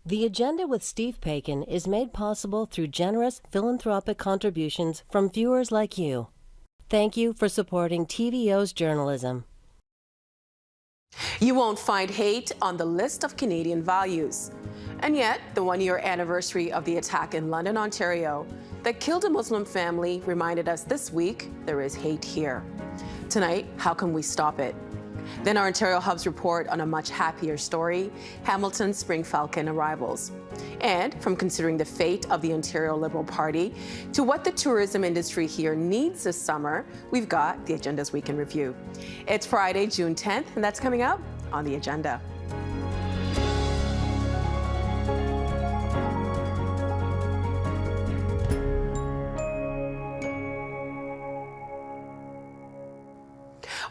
The Agenda with Steve Paikin is made possible through generous philanthropic contributions from viewers like you. Thank you for supporting TVO's journalism. You won't find hate on the list of Canadian values. And yet, the one-year anniversary of the attack in London, Ontario, that killed a Muslim family reminded us this week there is hate here. Tonight, how can we stop it? Then our Ontario Hub's report on a much happier story, Hamilton's Spring Falcon arrivals. And from considering the fate of the Ontario Liberal Party to what the tourism industry here needs this summer, we've got the Agenda's Week in Review. It's Friday, June 10th, and that's coming up on the agenda.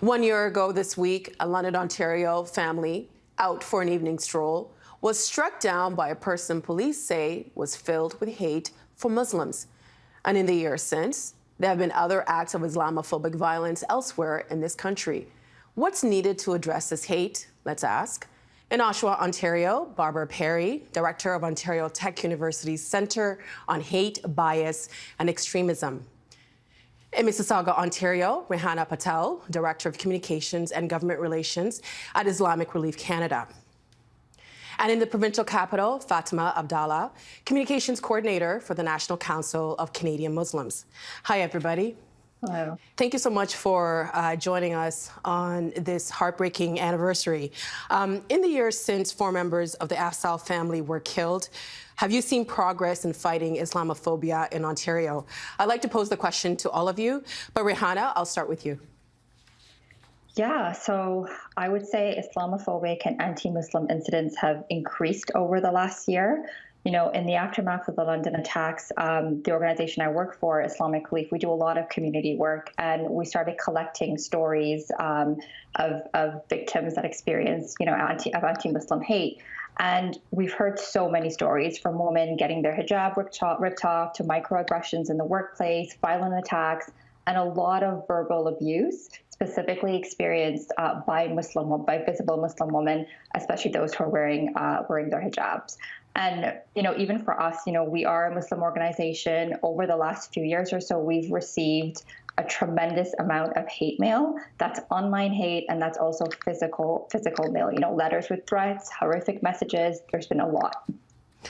One year ago this week, a London, Ontario family out for an evening stroll was struck down by a person police say was filled with hate for Muslims. And in the years since, there have been other acts of Islamophobic violence elsewhere in this country. What's needed to address this hate? Let's ask. In Oshawa, Ontario, Barbara Perry, director of Ontario Tech University's Centre on Hate, Bias and Extremism. In Mississauga, Ontario, Rehanna Patel, Director of Communications and Government Relations at Islamic Relief Canada. And in the provincial capital, Fatima Abdallah, Communications Coordinator for the National Council of Canadian Muslims. Hi, everybody. Hello. Thank you so much for joining us on this heartbreaking anniversary. In the years since 4 members of the Afsal family were killed, have you seen progress in fighting Islamophobia in Ontario? I'd like to pose the question to all of you, but Rehanna, I'll start with you. Yeah, so I would say Islamophobic and anti-Muslim incidents have increased over the last year. You know, in the aftermath of the London attacks, the organization I work for, Islamic Relief, we do a lot of community work, and we started collecting stories of victims that experience, anti-Muslim hate. And we've heard so many stories from women getting their hijab ripped off to microaggressions in the workplace, violent attacks, and a lot of verbal abuse, specifically experienced by visible Muslim women, especially those who are wearing their hijabs. And, even for us, we are a Muslim organization. Over the last few years or so, we've received a tremendous amount of hate mail. That's online hate, and that's also physical mail, letters with threats, horrific messages. There's been a lot.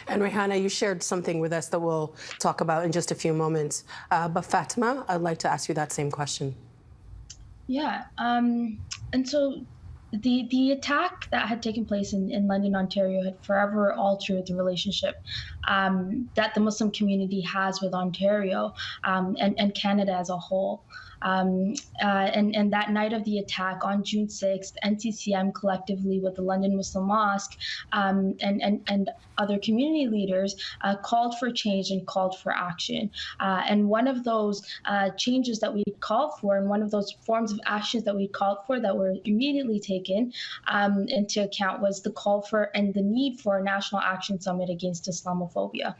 And Rehanna, you shared something with us that we'll talk about in just a few moments. But Fatima, I'd like to ask you that same question. Yeah, and so the attack that had taken place in London, Ontario had forever altered the relationship that the Muslim community has with Ontario and Canada as a whole. And that night of the attack on June 6th, NCCM collectively with the London Muslim Mosque and other community leaders called for change and called for action. And one of those changes that we called for, and one of those forms of actions that we called for that were immediately taken into account, was the call for and the need for a national action summit against Islamophobia.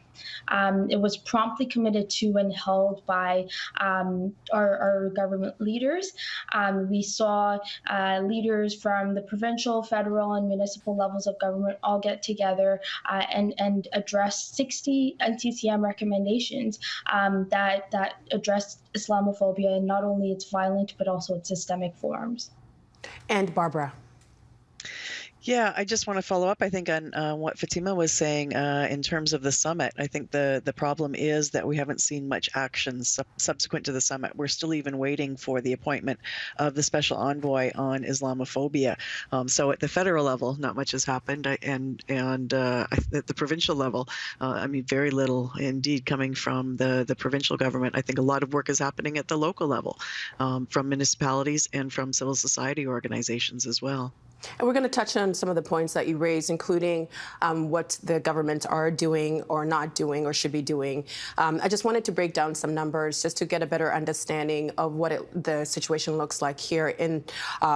It was promptly committed to and held by our government leaders. We saw leaders from the provincial, federal, and municipal levels of government all get together and address 60 NCCM recommendations that address Islamophobia, and not only its violent but also its systemic forms. And Barbara. Yeah, I just want to follow up, I think, on what Fatima was saying in terms of the summit. I think the problem is that we haven't seen much action subsequent to the summit. We're still even waiting for the appointment of the special envoy on Islamophobia. So at the federal level, not much has happened, and at the provincial level, very little indeed coming from the provincial government. I think a lot of work is happening at the local level, from municipalities and from civil society organizations as well. And we're going to touch on some of the points that you raised, including what the government are doing or not doing or should be doing. I just wanted to break down some numbers just to get a better understanding of what the situation looks like here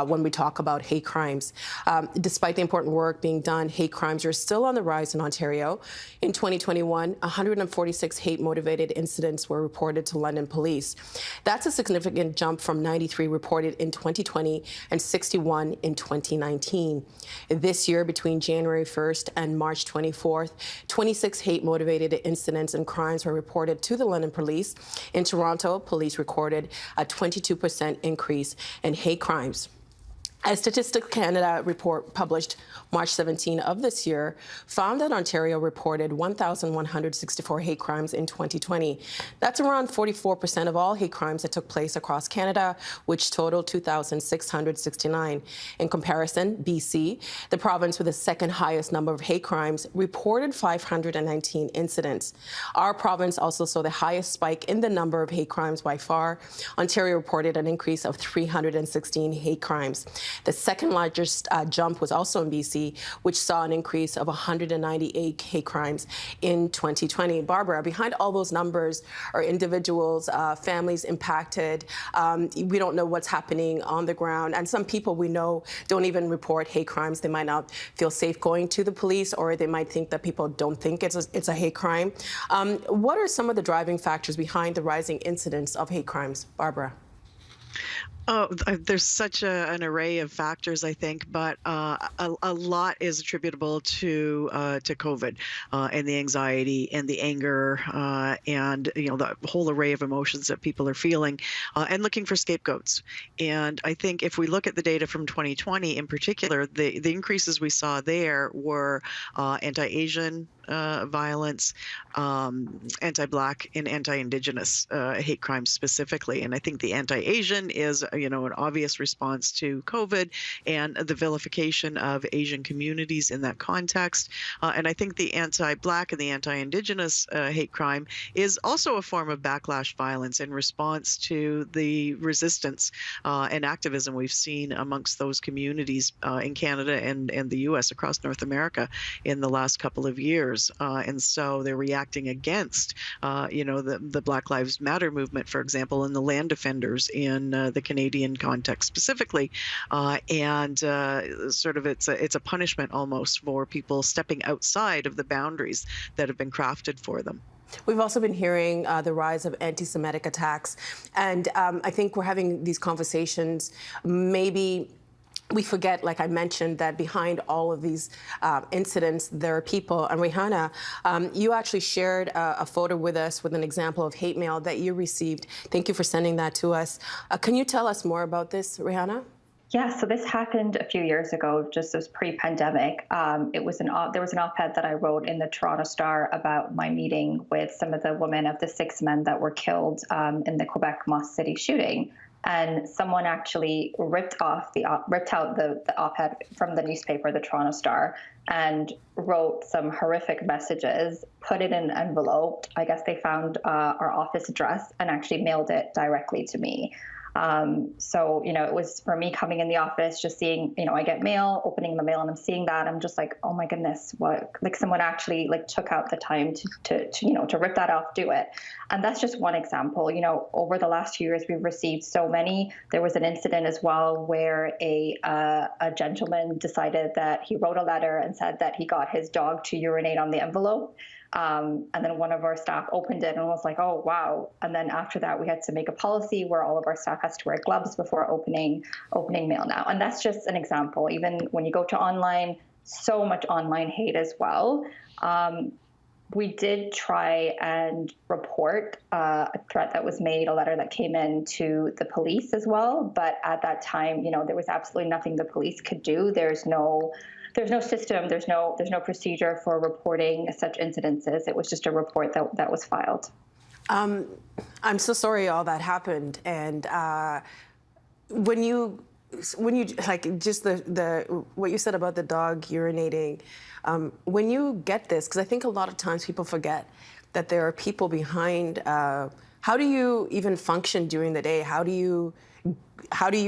when we talk about hate crimes. Despite the important work being done, hate crimes are still on the rise in Ontario. In 2021, 146 hate-motivated incidents were reported to London police. That's a significant jump from 93 reported in 2020 and 61 in 2019. 2019. This year, between January 1st and March 24th, 26 hate-motivated incidents and crimes were reported to the London police. In Toronto, police recorded a 22% increase in hate crimes. A Statistics Canada report published March 17 of this year found that Ontario reported 1,164 hate crimes in 2020. That's around 44% of all hate crimes that took place across Canada, which totaled 2,669. In comparison, BC, the province with the second highest number of hate crimes, reported 519 incidents. Our province also saw the highest spike in the number of hate crimes by far. Ontario reported an increase of 316 hate crimes. The second largest jump was also in BC, which saw an increase of 198 hate crimes in 2020. Barbara, behind all those numbers are individuals, families impacted. We don't know what's happening on the ground. And some people we know don't even report hate crimes. They might not feel safe going to the police, or they might think that people don't think it's a hate crime. What are some of the driving factors behind the rising incidence of hate crimes, Barbara? Oh, there's such an array of factors, I think, but a lot is attributable to COVID and the anxiety and the anger and the whole array of emotions that people are feeling and looking for scapegoats. And I think if we look at the data from 2020 in particular, the increases we saw there were anti-Asian violence, anti-Black and anti-Indigenous hate crimes specifically. And I think the anti-Asian is, an obvious response to COVID and the vilification of Asian communities in that context. And I think the anti-Black and the anti-Indigenous hate crime is also a form of backlash violence in response to the resistance and activism we've seen amongst those communities in Canada and the U.S. across North America in the last couple of years. And so they're reacting against, the Black Lives Matter movement, for example, and the land defenders in the Canadian context specifically. And sort of it's a punishment almost for people stepping outside of the boundaries that have been crafted for them. We've also been hearing the rise of anti-Semitic attacks. And I think we're having these conversations. Maybe we forget, like I mentioned, that behind all of these incidents, there are people. And Rihanna, you actually shared a photo with us with an example of hate mail that you received. Thank you for sending that to us. Can you tell us more about this, Rihanna? Yeah, so this happened a few years ago, just as pre-pandemic. There was an op-ed that I wrote in the Toronto Star about my meeting with some of the women of the 6 men that were killed in the Quebec Moss City shooting. And someone actually ripped out the op-ed from the newspaper, the Toronto Star, and wrote some horrific messages, put it in an envelope. I guess they found our office address and actually mailed it directly to me. So, it was for me coming in the office, just seeing, I get mail, opening the mail, and I'm seeing that. I'm just like, oh my goodness, what, like someone actually took out the time to rip that off, do it. And that's just one example. Over the last few years, we've received so many. There was an incident as well where a gentleman decided that he wrote a letter and said that he got his dog to urinate on the envelope. And then one of our staff opened it and was like, oh, wow. And then after that, we had to make a policy where all of our staff has to wear gloves before opening mail now. And that's just an example. Even when you go to online, so much online hate as well. We did try and report a threat that was made, a letter that came in to the police as well. But at that time, there was absolutely nothing the police could do. There's no system, there's no procedure for reporting such incidences. It was just a report that was filed. I'm so sorry all that happened. And when you like just the what you said about the dog urinating, when you get this, because I think a lot of times people forget that there are people behind. How do you even function during the day? How do you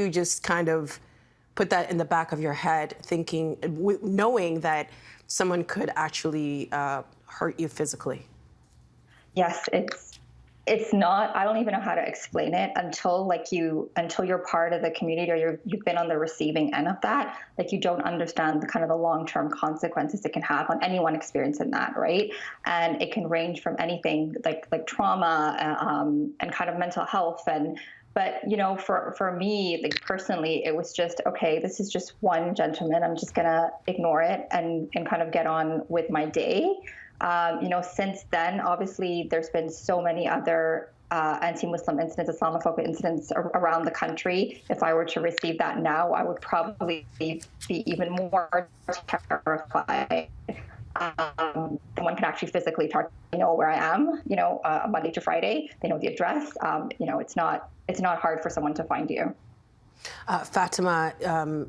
just kind of put that in the back of your head, thinking, knowing that someone could actually hurt you physically? Yes, it's not. I don't even know how to explain it until you're part of the community or you've been on the receiving end of that. You don't understand the kind of the long-term consequences it can have on anyone experiencing that, right? And it can range from anything like trauma and kind of mental health and But, for me, like personally, it was just, okay, this is just one gentleman. I'm just going to ignore it and kind of get on with my day. Since then, obviously, there's been so many other anti-Muslim incidents, Islamophobia incidents around the country. If I were to receive that now, I would probably be even more terrified. Someone can actually physically know where I am, Monday to Friday. They know the address. It's not hard for someone to find you. Fatima,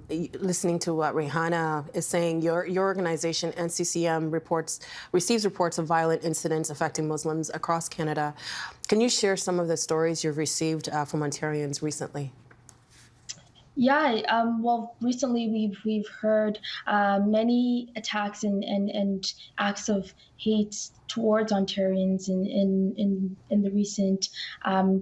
listening to what Rihanna is saying, your organization, NCCM, receives reports of violent incidents affecting Muslims across Canada. Can you share some of the stories you've received from Ontarians recently? Yeah, well, recently we've heard many attacks and acts of hate towards Ontarians in the recent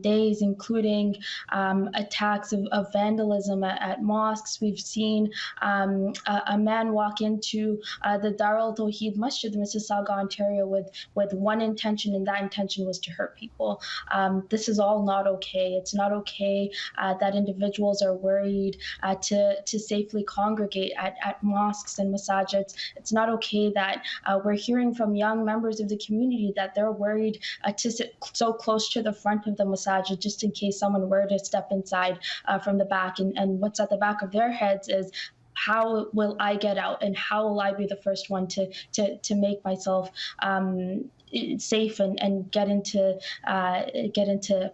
days, including attacks of vandalism at mosques. We've seen a man walk into the Dar al Tawheed Masjid in Mississauga, Ontario, with one intention, and that intention was to hurt people. This is all not okay. It's not okay that individuals are worried to safely congregate at mosques and masajids. It's not okay that we're hearing from young members of the community that they're worried to sit so close to the front of the masajid just in case someone were to step inside from the back. And what's at the back of their heads is, how will I get out, and how will I be the first one to make myself safe and get into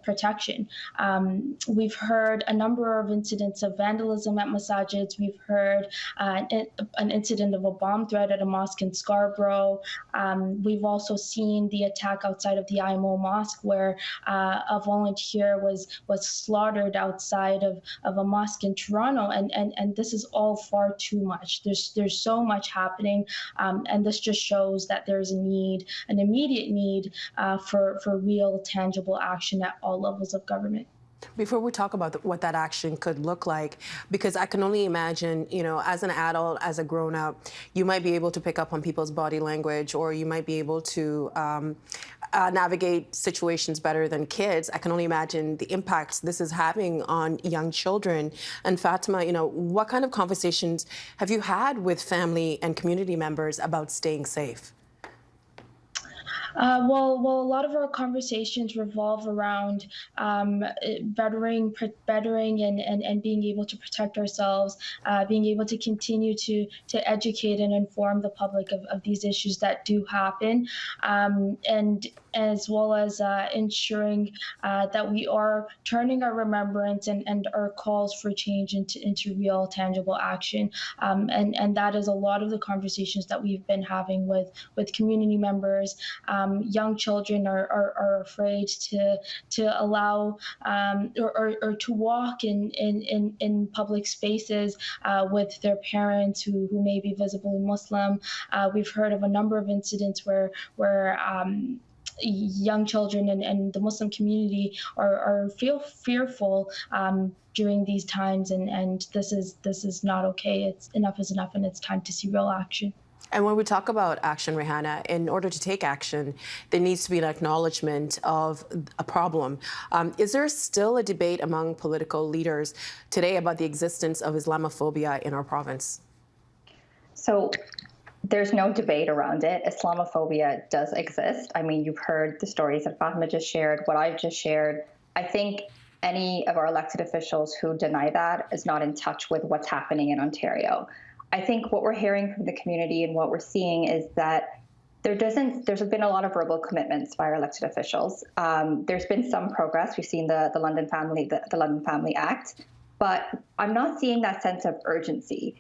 protection. We've heard a number of incidents of vandalism at masajids. We've heard an incident of a bomb threat at a mosque in Scarborough. We've also seen the attack outside of the IMO mosque, where a volunteer was slaughtered outside of a mosque in Toronto, and this is all far too much. There's so much happening, and this just shows that there's an immediate need for real, tangible action at all levels of government. Before we talk about what that action could look like, because I can only imagine, as an adult, as a grown-up, you might be able to pick up on people's body language, or you might be able to navigate situations better than kids. I can only imagine the impacts this is having on young children. And Fatima, what kind of conversations have you had with family and community members about staying safe? Well, a lot of our conversations revolve around bettering and being able to protect ourselves, being able to continue to educate and inform the public of these issues that do happen, and as well as ensuring that we are turning our remembrance and our calls for change into real, tangible action. And that is a lot of the conversations that we've been having with community members. Young children are afraid to allow or to walk in public spaces with their parents who may be visibly Muslim. We've heard of a number of incidents where young children and the Muslim community feel fearful during these times, and this is not okay. Enough is enough, and it's time to see real action. And when we talk about action, Rihanna, in order to take action, there needs to be an acknowledgement of a problem. Is there still a debate among political leaders today about the existence of Islamophobia in our province? So there's no debate around it. Islamophobia does exist. I mean, you've heard the stories that Fatima just shared, what I've just shared. I think any of our elected officials who deny that is not in touch with what's happening in Ontario. I think what we're hearing from the community and what we're seeing is that there's been a lot of verbal commitments by our elected officials. There's been some progress. We've seen the London Family Act, but I'm not seeing that sense of urgency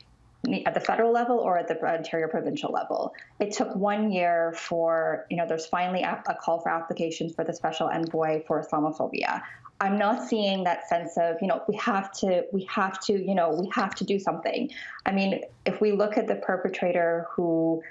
at the federal level or at the Ontario provincial level. It took 1 year for, there's finally a call for applications for the special envoy for Islamophobia. I'm not seeing that sense of, we have to do something. I mean, if we look at the perpetrator who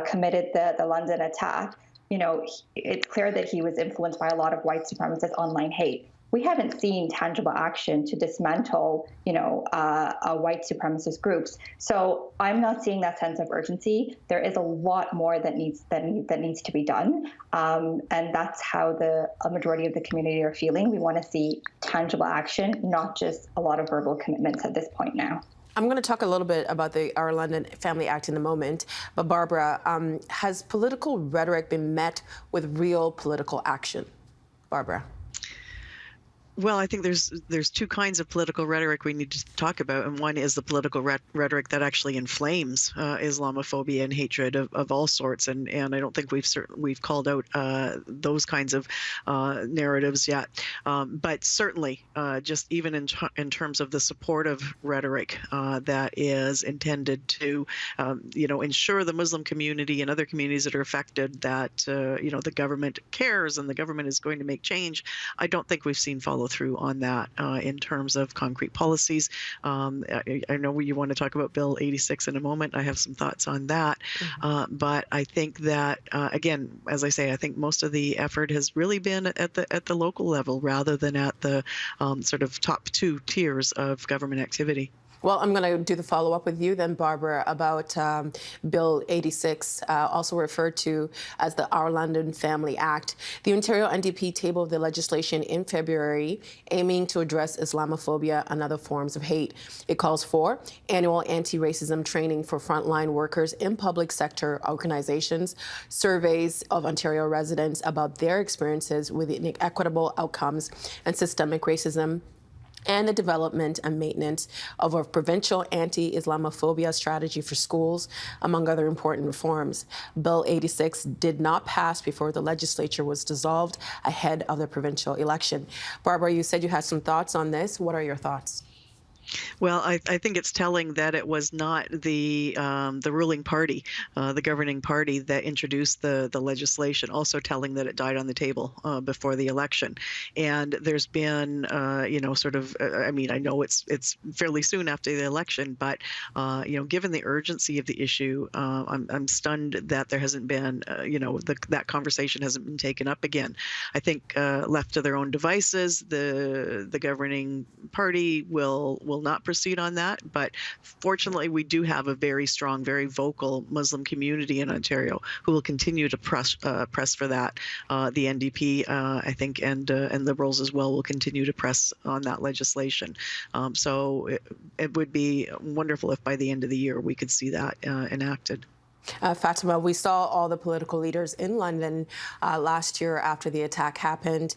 committed the London attack, it's clear that he was influenced by a lot of white supremacist online hate. we haven't seen tangible action to dismantle, white supremacist groups. So I'm not seeing that sense of urgency. There is a lot more that needs to be done, and that's how a majority of the community are feeling. We want to see tangible action, not just a lot of verbal commitments at this point now. I'm going to talk a little bit about the Our London Family Act in a moment, but Barbara, has political rhetoric been met with real political action? Barbara. Well, I think there's two kinds of political rhetoric we need to talk about, and one is the political rhetoric that actually inflames Islamophobia and hatred of all sorts, and I don't think we've called out those kinds of narratives yet, but certainly just even in terms of the supportive rhetoric that is intended to ensure the Muslim community and other communities that are affected that the government cares and the government is going to make change. I don't think we've seen follow through on that in terms of concrete policies. I know you want to talk about Bill 86 in a moment. I have some thoughts on that. But I think that, again, as I say, I think most of the effort has really been at the local level rather than at the sort of top two tiers of government activity. Well, I'm going to do the follow-up with you then, Barbara, about Bill 86, also referred to as the Our London Family Act. The Ontario NDP tabled the legislation in February, aiming to address Islamophobia and other forms of hate. It calls for annual anti-racism training for frontline workers in public sector organizations, surveys of Ontario residents about their experiences with inequitable outcomes and systemic racism, and the development and maintenance of a provincial anti-Islamophobia strategy for schools, among other important reforms. Bill 86 did not pass before the legislature was dissolved ahead of the provincial election. Barbara, you said you had some thoughts on this. What are your thoughts? Well, I think it's telling that it was not the ruling party, the governing party, that introduced the legislation. Also telling that it died on the table before the election. And there's been, I know it's fairly soon after the election, but given the urgency of the issue, I'm stunned that there hasn't been, that conversation hasn't been taken up again. I think left to their own devices, the governing party will not proceed on that, but fortunately we do have a very strong, very vocal Muslim community in Ontario who will continue to press for that. The NDP, I think, and Liberals as well will continue to press on that legislation. So it would be wonderful if by the end of the year we could see that enacted. Fatima, we saw all the political leaders in London last year after the attack happened.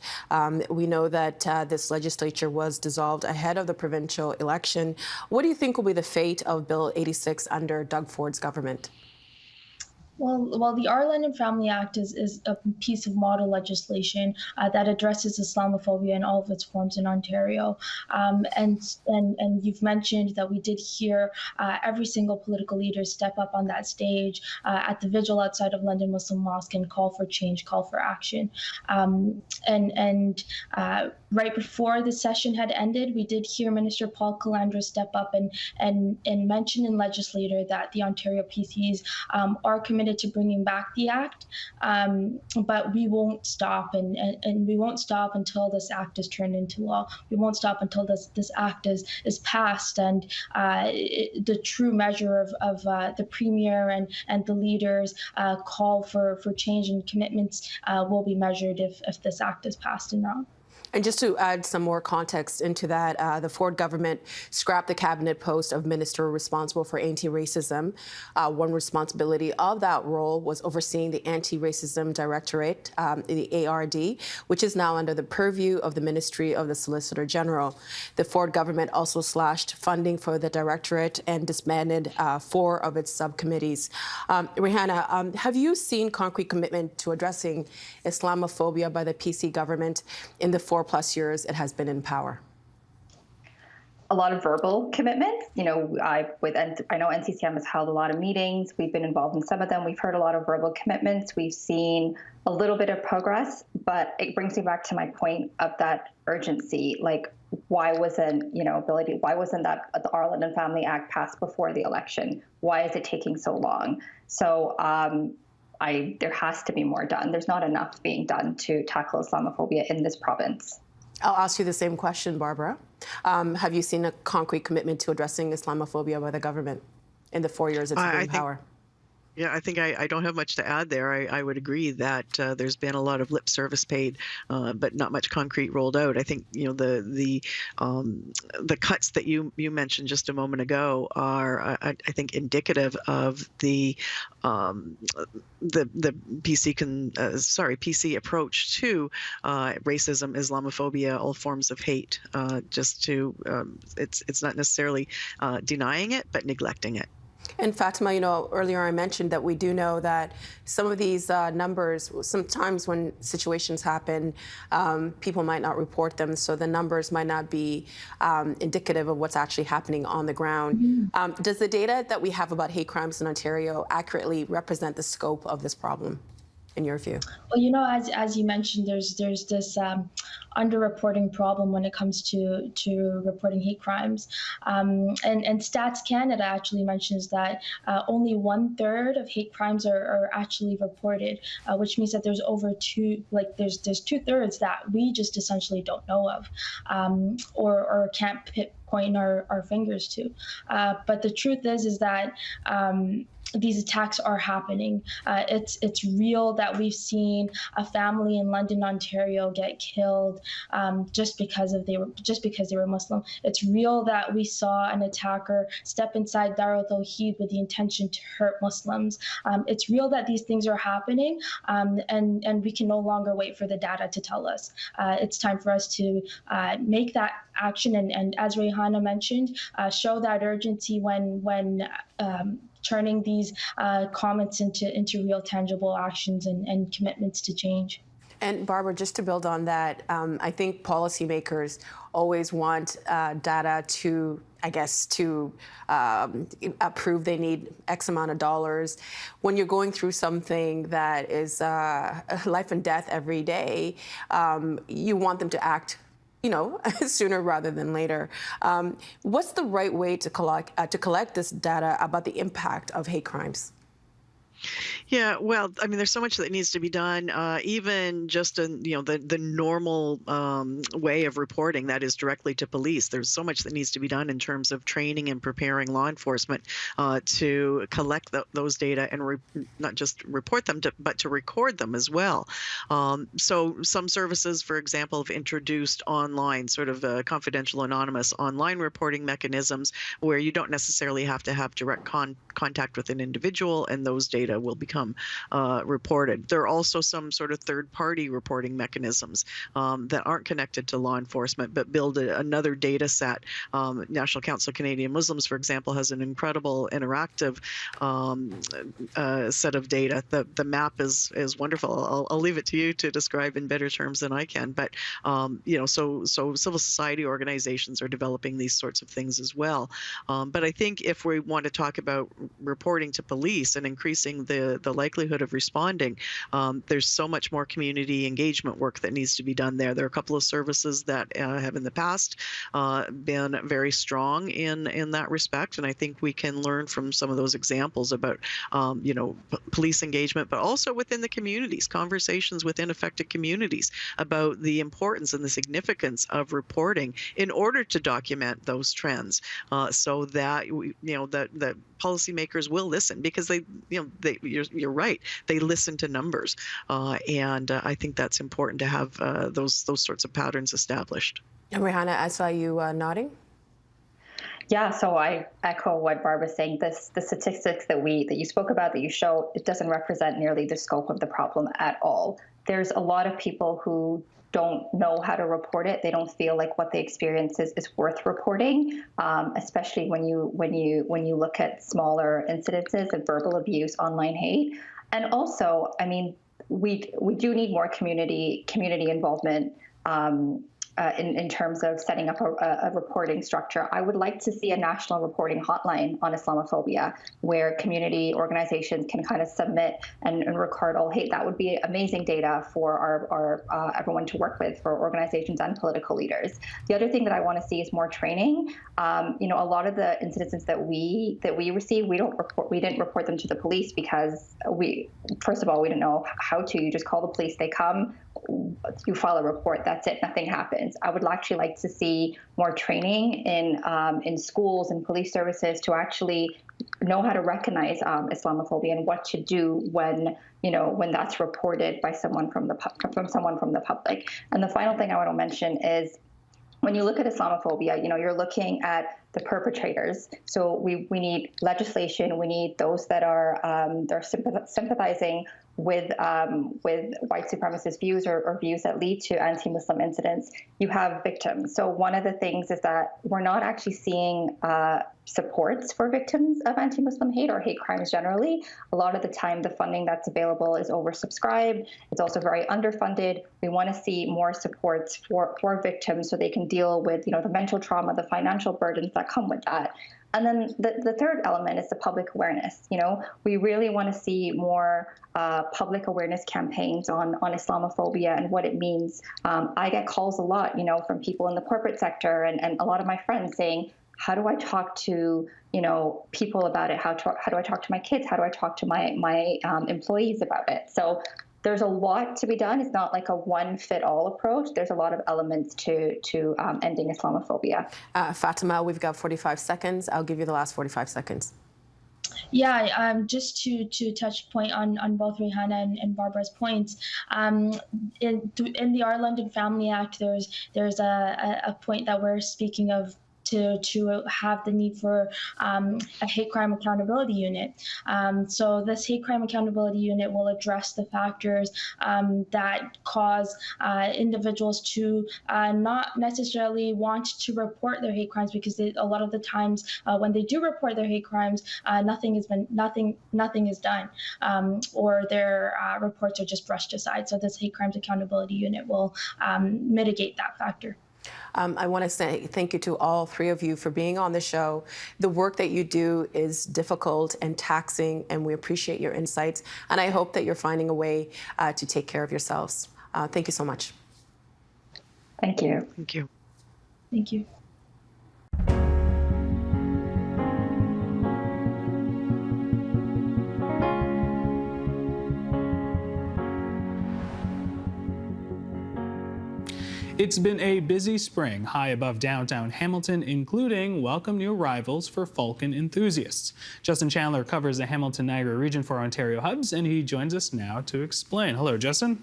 We know that this legislature was dissolved ahead of the provincial election. What do you think will be the fate of Bill 86 under Doug Ford's government? Well, the Our London Family Act is a piece of model legislation that addresses Islamophobia in all of its forms in Ontario. And you've mentioned that we did hear every single political leader step up on that stage at the vigil outside of London Muslim Mosque and call for change, call for action. Right before the session had ended, we did hear Minister Paul Calandra step up and mention in legislature that the Ontario PCs are committed to bringing back the act, but we won't stop, and we won't stop until this act is turned into law. We won't stop until this act is passed, and the true measure of the Premier and the leaders' call for change and commitments will be measured if this act is passed and not. And just to add some more context into that, the Ford government scrapped the cabinet post of minister responsible for anti-racism. One responsibility of that role was overseeing the Anti-Racism Directorate, the ARD, which is now under the purview of the Ministry of the Solicitor General. The Ford government also slashed funding for the directorate and disbanded 4 of its subcommittees. Rihanna, have you seen concrete commitment to addressing Islamophobia by the PC government in the 4+ years it has been in power? A lot of verbal commitments. I know NCCM has held a lot of meetings. We've been involved in some of them. We've heard a lot of verbal commitments. We've seen a little bit of progress, but it brings me back to my point of that urgency. Like, why wasn't that the Our London Family Act passed before the election? Why is it taking so long? So there has to be more done. There's not enough being done to tackle Islamophobia in this province. I'll ask you the same question, Barbara. Have you seen a concrete commitment to addressing Islamophobia by the government in the 4 years it's been in power? Yeah, I think I don't have much to add there. I would agree that there's been a lot of lip service paid, but not much concrete rolled out. I think the cuts that you mentioned just a moment ago are I think indicative of the PC approach to racism, Islamophobia, all forms of hate. It's not necessarily denying it, but neglecting it. And Fatima, earlier I mentioned that we do know that some of these numbers, sometimes when situations happen, people might not report them, so the numbers might not be indicative of what's actually happening on the ground. Does the data that we have about hate crimes in Ontario accurately represent the scope of this problem, in your view? Well, as you mentioned, there's this underreporting problem when it comes to reporting hate crimes, and Stats Canada actually mentions that only 1/3 of hate crimes are actually reported, which means that there's there's 2/3 that we just essentially don't know of, or can't point our fingers to. But the truth is that these attacks are happening. It's real that we've seen a family in London, Ontario get killed just because they were Muslim. It's real that we saw an attacker step inside Dar al-Tawheed with the intention to hurt Muslims. It's real that these things are happening, and we can no longer wait for the data to tell us. It's time for us to make that action, and as Rehana mentioned, show that urgency when turning these comments into real tangible actions and commitments to change. And Barbara, just to build on that, I think policymakers always want data to prove they need X amount of dollars. When you're going through something that is life and death every day, you want them to act sooner rather than later. What's the right way to collect this data about the impact of hate crimes? Yeah, well, I mean, there's so much that needs to be done, even just in, the normal way of reporting, that is directly to police. There's so much that needs to be done in terms of training and preparing law enforcement to collect those data and not just report them, but to record them as well. So some services, for example, have introduced online sort of confidential, anonymous online reporting mechanisms where you don't necessarily have to have direct contact with an individual, and those data will become reported. There are also some sort of third-party reporting mechanisms that aren't connected to law enforcement, but build another data set. National Council of Canadian Muslims, for example, has an incredible interactive set of data. The map is wonderful. I'll leave it to you to describe in better terms than I can. But so civil society organizations are developing these sorts of things as well. But I think if we want to talk about reporting to police and increasing the likelihood of responding, there's so much more community engagement work that needs to be done there. There are a couple of services that have in the past been very strong in that respect, and I think we can learn from some of those examples about police engagement, but also within the communities, conversations within affected communities about the importance and the significance of reporting in order to document those trends, so that that policymakers will listen, because you're right, they listen to numbers, and I think that's important to have those sorts of patterns established. And Rehana, I saw you nodding. Yeah, so I echo what Barbara's saying. The statistics that you spoke about, that you show, it doesn't represent nearly the scope of the problem at all. There's a lot of people who don't know how to report it. They don't feel like what they experience is worth reporting, especially when you look at smaller incidences of verbal abuse, online hate. And also, I mean, we do need more community involvement in terms of setting up a reporting structure. I would like to see a national reporting hotline on Islamophobia where community organizations can kind of submit and record all hate. That would be amazing data for our everyone to work with, for organizations and political leaders. The other thing that I want to see is more training. A lot of the incidents that we receive, we didn't report them to the police because first of all, we didn't know how to. You just call the police, they come. you file a report, that's it, nothing happens. I would actually like to see more training in schools and police services to actually know how to recognize Islamophobia and what to do when that's reported by someone from the public. And the final thing I want to mention is, when you look at Islamophobia, you're looking at the perpetrators. So we need legislation. We need those that are they're sympathizing with white supremacist views or views that lead to anti-Muslim incidents. You have victims. So one of the things is that we're not actually seeing supports for victims of anti-Muslim hate or hate crimes generally. A lot of the time, the funding that's available is oversubscribed. It's also very underfunded. We want to see more supports for victims so they can deal with the mental trauma, the financial burdens that come with that. And then the third element is the public awareness. We really want to see more public awareness campaigns on Islamophobia and what it means. I get calls a lot, from people in the corporate sector and a lot of my friends saying, how do I talk to, people about it? How do I talk to my kids? How do I talk to my employees about it? So there's a lot to be done. It's not like a one-fit-all approach. There's a lot of elements to ending Islamophobia. Fatima, we've got 45 seconds. I'll give you the last 45 seconds. Yeah, just to touch point on both Rihanna and Barbara's points, in the Our London Family Act, there's a point that we're speaking of to have the need for a hate crime accountability unit. So this hate crime accountability unit will address the factors that cause individuals to not necessarily want to report their hate crimes, because a lot of the times when they do report their hate crimes, nothing is done, or their reports are just brushed aside. So this hate crimes accountability unit will mitigate that factor. I want to say thank you to all three of you for being on the show. The work that you do is difficult and taxing, and we appreciate your insights. And I hope that you're finding a way to take care of yourselves. Thank you so much. Thank you. Thank you. Thank you. It's been a busy spring high above downtown Hamilton, including welcome new arrivals for Falcon enthusiasts. Justin Chandler covers the Hamilton-Niagara region for Ontario Hubs, and he joins us now to explain. Hello, Justin.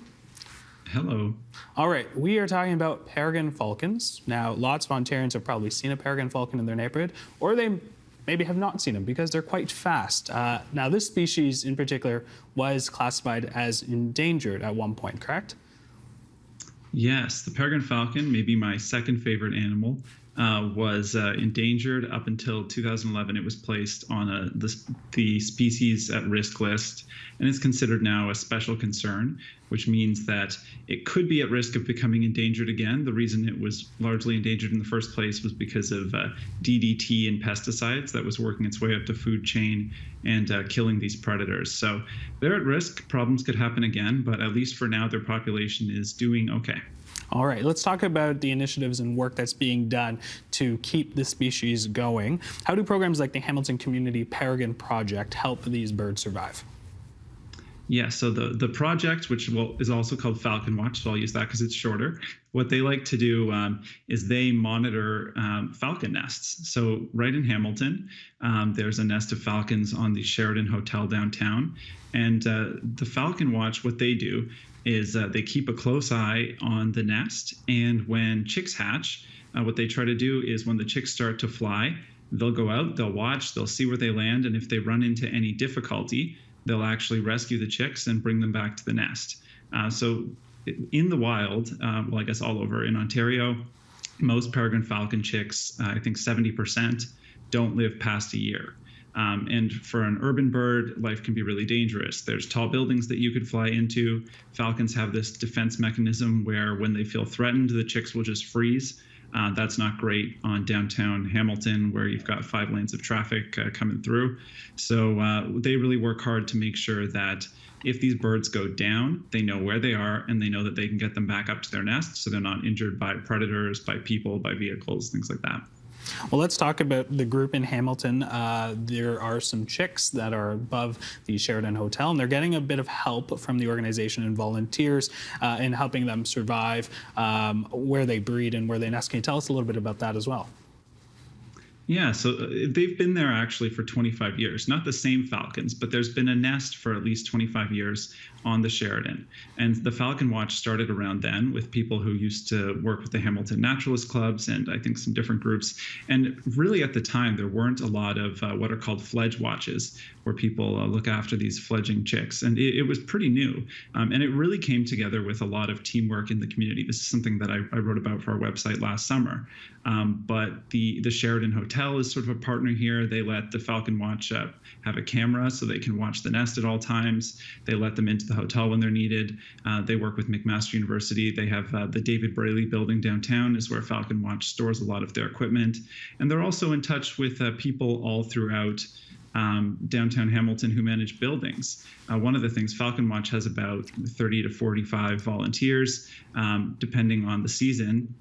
Hello. All right, we are talking about peregrine falcons. Now, lots of Ontarians have probably seen a peregrine falcon in their neighborhood, or they maybe have not seen them because they're quite fast. Now, this species in particular was classified as endangered at one point, correct? Yes, the peregrine falcon, maybe my second favorite animal, was endangered up until 2011. It was placed on the species at risk list, and is considered now a special concern, which means that it could be at risk of becoming endangered again. The reason it was largely endangered in the first place was because of DDT and pesticides that was working its way up the food chain and killing these predators. So they're at risk. Problems could happen again, but at least for now, their population is doing okay. All right, let's talk about the initiatives and work that's being done to keep the species going. How do programs like the Hamilton Community Peregrine Project help these birds survive? Yeah, so the project, which is also called Falcon Watch, so I'll use that because it's shorter. What they like to do is they monitor falcon nests. So right in Hamilton, there's a nest of falcons on the Sheridan Hotel downtown. And the Falcon Watch, what they do is they keep a close eye on the nest. And when chicks hatch, what they try to do is when the chicks start to fly, they'll go out, they'll watch, they'll see where they land. And if they run into any difficulty, they'll actually rescue the chicks and bring them back to the nest. So in the wild, well, I guess all over in Ontario, most peregrine falcon chicks, I think 70%, don't live past a year. And for an urban bird, life can be really dangerous. There's tall buildings that you could fly into. Falcons have this defense mechanism where when they feel threatened, the chicks will just freeze. That's not great on downtown Hamilton, where you've got 5 lanes of traffic coming through. So they really work hard to make sure that if these birds go down, they know where they are and they know that they can get them back up to their nest so they're not injured by predators, by people, by vehicles, things like that. Well, let's talk about the group in Hamilton. There are some chicks that are above the Sheraton Hotel, and they're getting a bit of help from the organization and volunteers in helping them survive where they breed and where they nest. Can you tell us a little bit about that as well? Yeah, so they've been there actually for 25 years. Not the same falcons, but there's been a nest for at least 25 years on the Sheraton. And the Falcon Watch started around then with people who used to work with the Hamilton Naturalist Clubs and I think some different groups. And really at the time, there weren't a lot of what are called fledge watches, where people look after these fledgling chicks. And it was pretty new. And it really came together with a lot of teamwork in the community. This is something that I wrote about for our website last summer. But the Sheraton Hotel is sort of a partner here. They let the Falcon Watch have a camera so they can watch the nest at all times. They let them into the hotel when they're needed. They work with McMaster University. They have the David Braley building downtown is where Falcon Watch stores a lot of their equipment. And they're also in touch with people all throughout downtown Hamilton who manage buildings. One of the things, Falcon Watch has about 30 to 45 volunteers, depending on the season.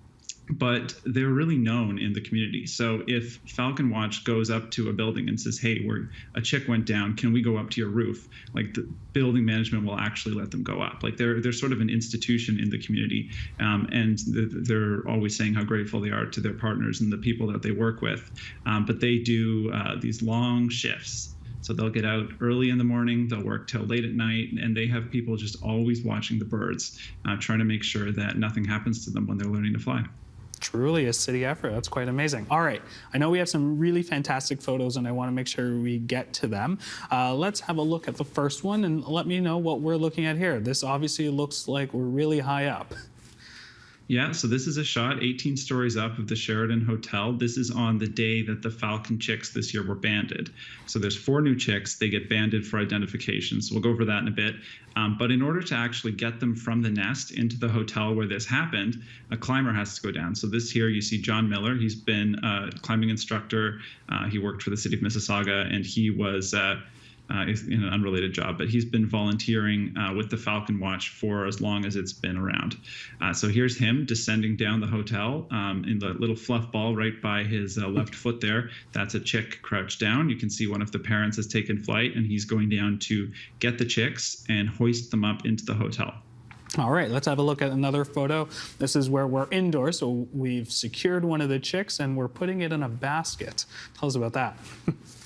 But they're really known in the community. So if Falcon Watch goes up to a building and says, hey, a chick went down, can we go up to your roof? Like, the building management will actually let them go up. Like, they're sort of an institution in the community. And they're always saying how grateful they are to their partners and the people that they work with. But they do these long shifts. So they'll get out early in the morning, they'll work till late at night, and they have people just always watching the birds, trying to make sure that nothing happens to them when they're learning to fly. Truly a city effort. That's quite amazing. All right, I know we have some really fantastic photos and I want to make sure we get to them. Let's have a look at the first one and let me know what we're looking at here. This obviously looks like we're really high up. Yeah, so this is a shot 18 stories up of the Sheraton Hotel. This is on the day that the falcon chicks this year were banded. So there's 4 new chicks. They get banded for identification. So we'll go over that in a bit. But in order to actually get them from the nest into the hotel where this happened, a climber has to go down. So this here, you see John Miller. He's been a climbing instructor. He worked for the city of Mississauga, and he was in an unrelated job, but he's been volunteering with the Falcon Watch for as long as it's been around. So here's him descending down the hotel in the little fluff ball right by his left foot there. That's a chick crouched down. You can see one of the parents has taken flight, and he's going down to get the chicks and hoist them up into the hotel. All right, let's have a look at another photo. This is where we're indoors, so we've secured one of the chicks and we're putting it in a basket. Tell us about that.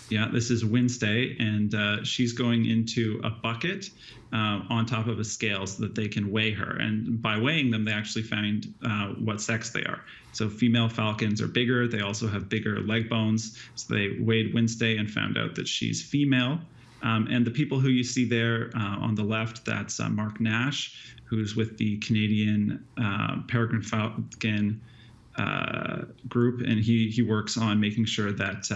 Yeah, this is Wednesday, and she's going into a bucket on top of a scale so that they can weigh her. And by weighing them, they actually find what sex they are. So female falcons are bigger. They also have bigger leg bones. So they weighed Wednesday and found out that she's female. And the people who you see there on the left, that's Mark Nash, who's with the Canadian Peregrine Falcon group. And he works on making sure that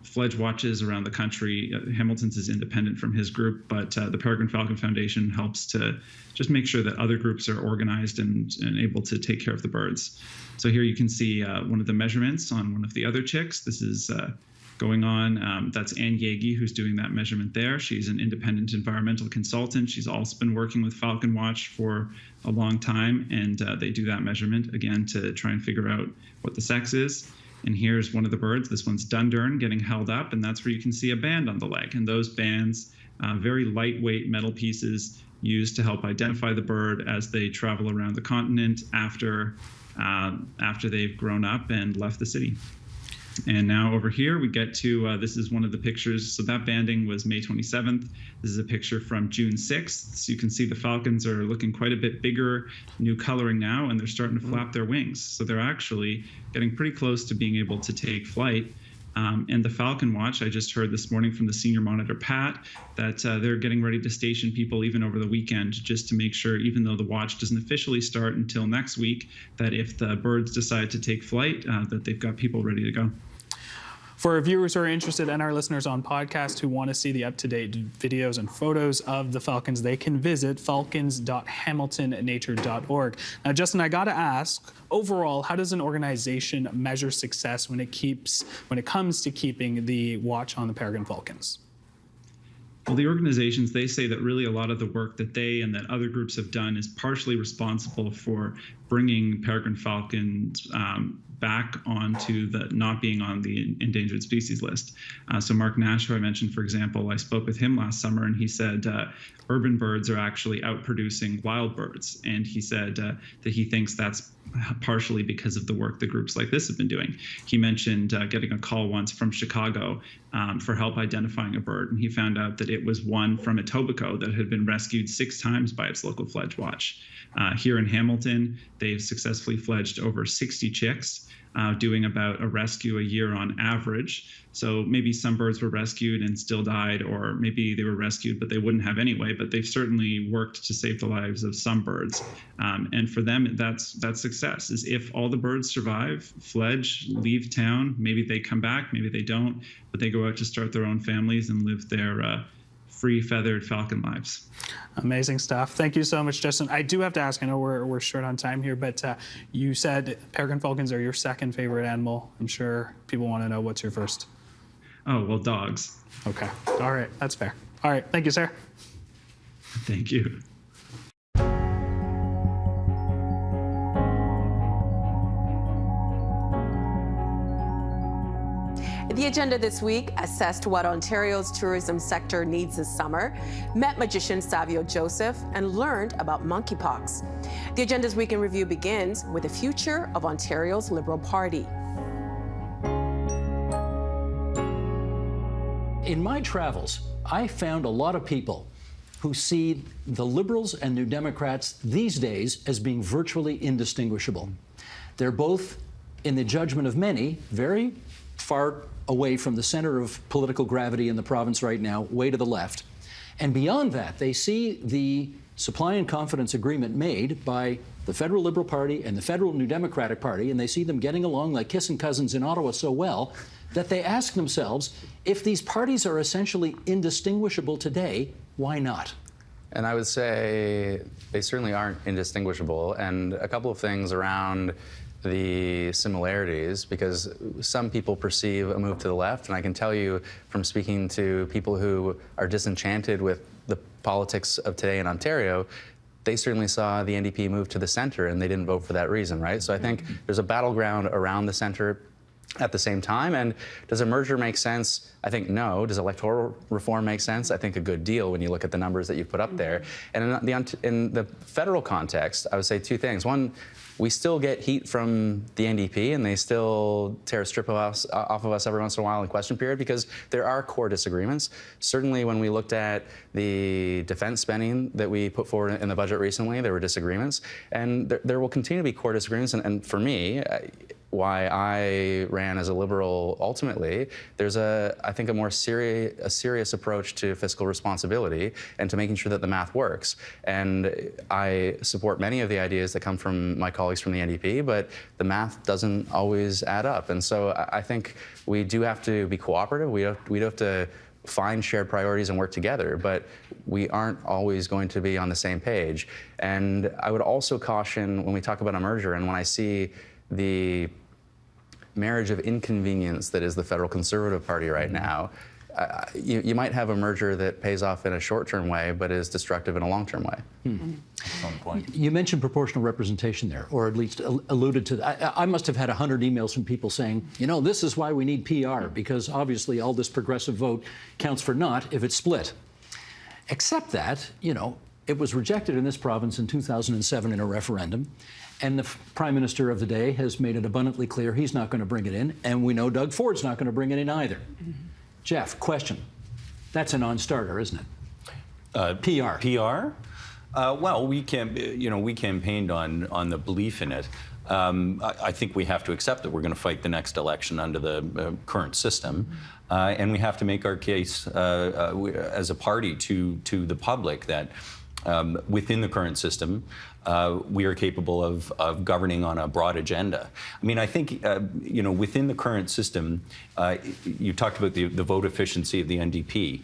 fledge watches around the country. Hamilton's is independent from his group, but the Peregrine Falcon Foundation helps to just make sure that other groups are organized and able to take care of the birds. So here you can see one of the measurements on one of the other chicks. This is going on. That's Ann Yagi, who's doing that measurement there. She's an independent environmental consultant. She's also been working with Falcon Watch for a long time, and they do that measurement, again, to try and figure out what the sex is. And here's one of the birds. This one's Dundurn getting held up, and that's where you can see a band on the leg. And those bands, very lightweight metal pieces used to help identify the bird as they travel around the continent after they've grown up and left the city. And now over here we get to, this is one of the pictures. So that banding was May 27th. This is a picture from June 6th. So you can see the falcons are looking quite a bit bigger, new coloring now, and they're starting to flap their wings. So they're actually getting pretty close to being able to take flight. And the Falcon Watch, I just heard this morning from the senior monitor, Pat, that they're getting ready to station people even over the weekend just to make sure, even though the watch doesn't officially start until next week, that if the birds decide to take flight, that they've got people ready to go. For our viewers who are interested and our listeners on podcast who want to see the up-to-date videos and photos of the falcons, they can visit falcons.hamiltonnature.org. Now, Justin, I got to ask, overall, how does an organization measure success when it comes to keeping the watch on the Peregrine Falcons? Well, the organizations, they say that really a lot of the work that they and that other groups have done is partially responsible for bringing peregrine falcons back onto the not being on the endangered species list. So Mark Nash, who I mentioned, for example, I spoke with him last summer, and he said urban birds are actually outproducing wild birds. And he said that he thinks that's partially because of the work that groups like this have been doing. He mentioned getting a call once from Chicago for help identifying a bird, and he found out that it was one from Etobicoke that had been rescued 6 times by its local Fledge Watch. Here in Hamilton, they've successfully fledged over 60 chicks, doing about a rescue a year on average. So maybe some birds were rescued and still died, or maybe they were rescued but they wouldn't have anyway, but they've certainly worked to save the lives of some birds. And for them, that's success, is if all the birds survive, fledge, leave town, maybe they come back, maybe they don't, but they go out to start their own families and live their free feathered falcon lives. Amazing stuff. Thank you so much, Justin. I do have to ask, I know we're short on time here, but you said peregrine falcons are your second favorite animal. I'm sure people want to know what's your first. Oh, well, dogs. Okay. All right. That's fair. All right. Thank you, sir. Thank you. The agenda this week assessed what Ontario's tourism sector needs this summer, met magician Savio Joseph, and learned about monkeypox. The agenda's week in review begins with the future of Ontario's Liberal Party. In my travels, I found a lot of people who see the Liberals and New Democrats these days as being virtually indistinguishable. They're both, in the judgment of many, very far away from the center of political gravity in the province right now, way to the left. And beyond that, they see the supply and confidence agreement made by the federal Liberal Party and the federal New Democratic Party, and they see them getting along like kissing cousins in Ottawa so well that they ask themselves, if these parties are essentially indistinguishable today, why not? And I would say they certainly aren't indistinguishable. And a couple of things around the similarities, because some people perceive a move to the left, and I can tell you from speaking to people who are disenchanted with the politics of today in Ontario, they certainly saw the NDP move to the center, and they didn't vote for that reason, right? So I think there's a battleground around the center at the same time. And does a merger make sense? I think no. Does electoral reform make sense? I think a good deal when you look at the numbers that you put up there. And in the federal context, I would say 2 things. One, we still get heat from the NDP, and they still tear a strip of us, off of us every once in a while in question period, because there are core disagreements. Certainly when we looked at the defense spending that we put forward in the budget recently, there were disagreements. And there will continue to be core disagreements. And for me, why I ran as a Liberal ultimately, there's I think a more serious approach to fiscal responsibility and to making sure that the math works. And I support many of the ideas that come from my colleagues from the NDP, but the math doesn't always add up. And so I think we do have to be cooperative. We have to find shared priorities and work together, but we aren't always going to be on the same page. And I would also caution when we talk about a merger, and when I see the marriage of inconvenience that is the federal Conservative Party right now, you might have a merger that pays off in a short-term way, but is destructive in a long-term way. That's on point. You mentioned proportional representation there, or at least alluded to that. I must have had 100 emails from people saying, you know, this is why we need PR, because obviously all this progressive vote counts for naught if it's split. Except that, you know, it was rejected in this province in 2007 in a referendum. And the Prime Minister of the day has made it abundantly clear he's not going to bring it in. And we know Doug Ford's not going to bring it in either. Jeff, question. That's a non-starter, isn't it? PR. PR? Well, we campaigned on the belief in it. I think we have to accept that we're going to fight the next election under the current system. And we have to make our case as a party to the public that within the current system, we are capable of governing on a broad agenda. I mean, I think, within the current system, you talked about the vote efficiency of the NDP.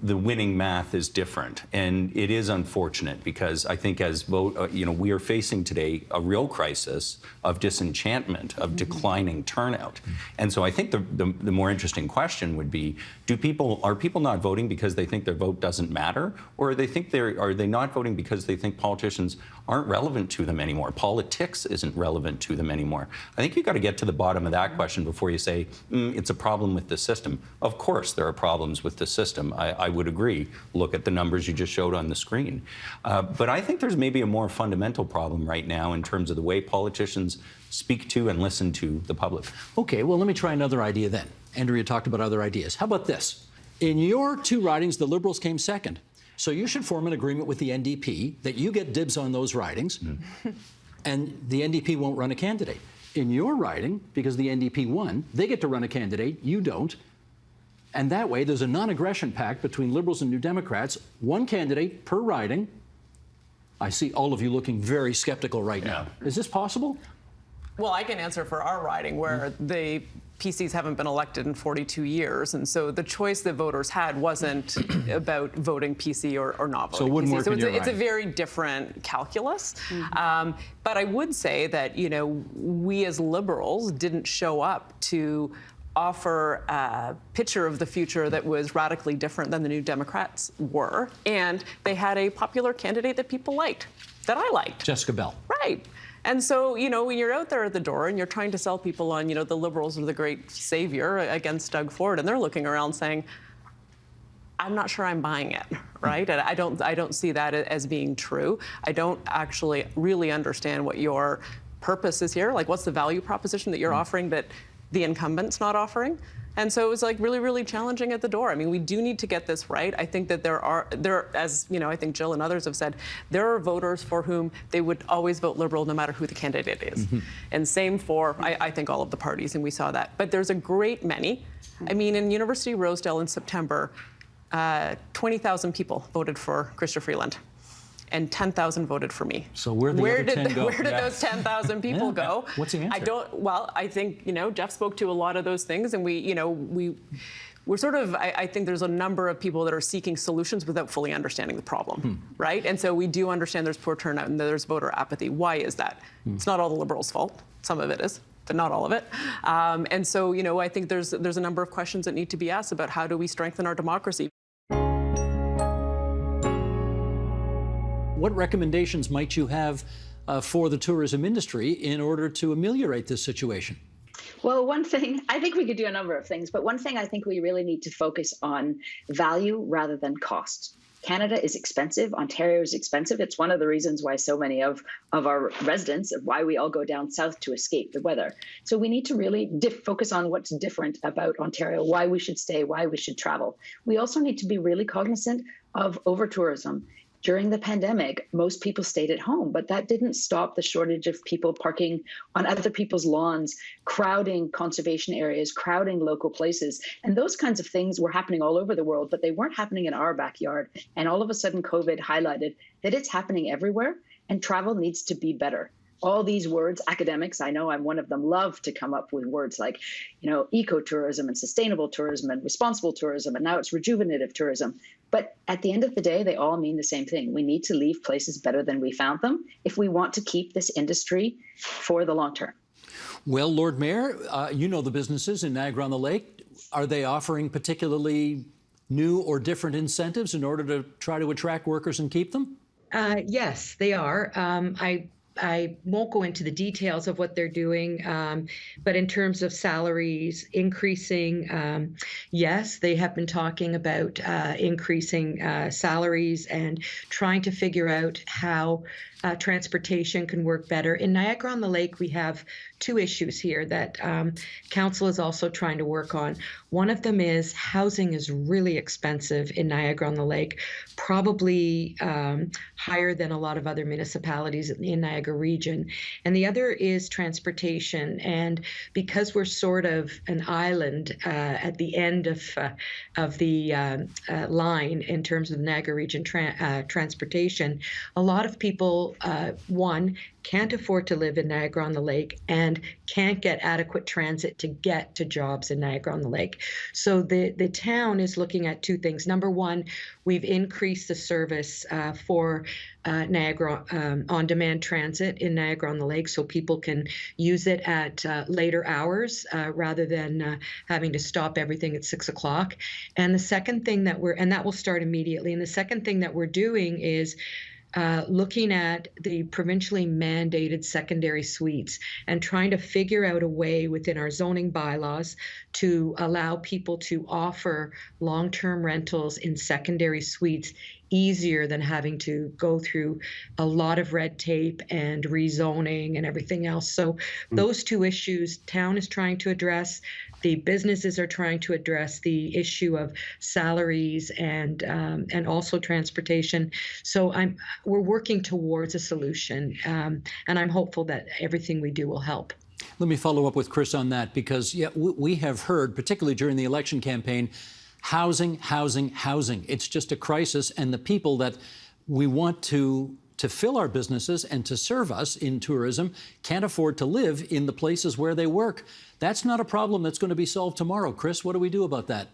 The winning math is different. And it is unfortunate because I think as we are facing today a real crisis of disenchantment, of declining turnout. And so I think the more interesting question would be, are people not voting because they think their vote doesn't matter? Or are they not voting because they think politicians aren't relevant to them anymore? Politics isn't relevant to them anymore. I think you've got to get to the bottom of that question before you say, it's a problem with the system. Of course there are problems with the system. I would agree. Look at the numbers you just showed on the screen. But I think there's maybe a more fundamental problem right now in terms of the way politicians speak to and listen to the public. Okay, well, let me try another idea then. Andrea talked about other ideas. How about this? In your 2 ridings, the Liberals came second. So you should form an agreement with the NDP that you get dibs on those ridings, and the NDP won't run a candidate. In your riding, because the NDP won, they get to run a candidate, you don't. And that way, there's a non-aggression pact between Liberals and New Democrats, 1 candidate per riding. I see all of you looking very skeptical right now. Is this possible? Well, I can answer for our riding, where the PCs haven't been elected in 42 years, and so the choice that voters had wasn't about voting PC or not voting so it wouldn't PC. Work so in it's a very different calculus. But I would say that, we as Liberals didn't show up to offer a picture of the future that was radically different than the New Democrats were, and they had a popular candidate that people liked, that I liked. Jessica Bell. Right. And so, when you're out there at the door and you're trying to sell people on, the Liberals are the great savior against Doug Ford, and they're looking around saying, I'm not sure I'm buying it, right? And I don't see that as being true. I don't actually really understand what your purpose is here. Like, what's the value proposition that you're offering that the incumbent's not offering? And so it was really, really challenging at the door. I mean, we do need to get this right. I think that as I think Jill and others have said, there are voters for whom they would always vote Liberal no matter who the candidate is. And same for, I think, all of the parties, and we saw that. But there's a great many. I mean, in University of Rosedale in September, 20,000 people voted for Chrystia Freeland, and 10,000 voted for me. So where did 10 go? Where did those 10,000 people go? What's the answer? I think, Jeff spoke to a lot of those things, and we're sort of, I think there's a number of people that are seeking solutions without fully understanding the problem, right? And so we do understand there's poor turnout and there's voter apathy. Why is that? It's not all the Liberals' fault. Some of it is, but not all of it. And so, I think there's a number of questions that need to be asked about how do we strengthen our democracy. What recommendations might you have for the tourism industry in order to ameliorate this situation? Well, one thing, I think we could do a number of things, but one thing I think we really need to focus on value rather than cost. Canada is expensive. Ontario is expensive. It's one of the reasons why so many of our residents, why we all go down south to escape the weather. So we need to really focus on what's different about Ontario, why we should stay, why we should travel. We also need to be really cognizant of over-tourism. During the pandemic, most people stayed at home, but that didn't stop the shortage of people parking on other people's lawns, crowding conservation areas, crowding local places. And those kinds of things were happening all over the world, but they weren't happening in our backyard. And all of a sudden, COVID highlighted that it's happening everywhere, and travel needs to be better. All these words, academics, I know I'm one of them, love to come up with words like, ecotourism and sustainable tourism and responsible tourism, and now it's rejuvenative tourism. But at the end of the day, they all mean the same thing. We need to leave places better than we found them if we want to keep this industry for the long term. Well, Lord Mayor, you know the businesses in Niagara-on-the-Lake. Are they offering particularly new or different incentives in order to try to attract workers and keep them? Yes, they are. I won't go into the details of what they're doing, but in terms of salaries increasing, yes, they have been talking about increasing salaries and trying to figure out how transportation can work better. In Niagara-on-the-Lake, we have two issues here that council is also trying to work on. One of them is housing is really expensive in Niagara-on-the-Lake, probably higher than a lot of other municipalities in Niagara Niagara region. And the other is transportation. And because we're sort of an island at the end of the line in terms of the Niagara region transportation, a lot of people, one, can't afford to live in Niagara-on-the-Lake and can't get adequate transit to get to jobs in Niagara-on-the-Lake. So the town is looking at two things. Number one, we've increased the service for Niagara on-demand transit in Niagara-on-the-Lake, so people can use it at later hours rather than having to stop everything at 6 o'clock. And the second thing that and that will start immediately. And the second thing that we're doing is looking at the provincially mandated secondary suites and trying to figure out a way within our zoning bylaws to allow people to offer long-term rentals in secondary suites easier than having to go through a lot of red tape and rezoning and everything else. So those two issues, town is trying to address. The businesses are trying to address the issue of salaries and also transportation. So we're working towards a solution, and I'm hopeful that everything we do will help. Let me follow up with Chris on that, because we have heard, particularly during the election campaign, housing, housing, housing. It's just a crisis, and the people that we want to fill our businesses and to serve us in tourism can't afford to live in the places where they work. That's not a problem that's going to be solved tomorrow. Chris, what do we do about that?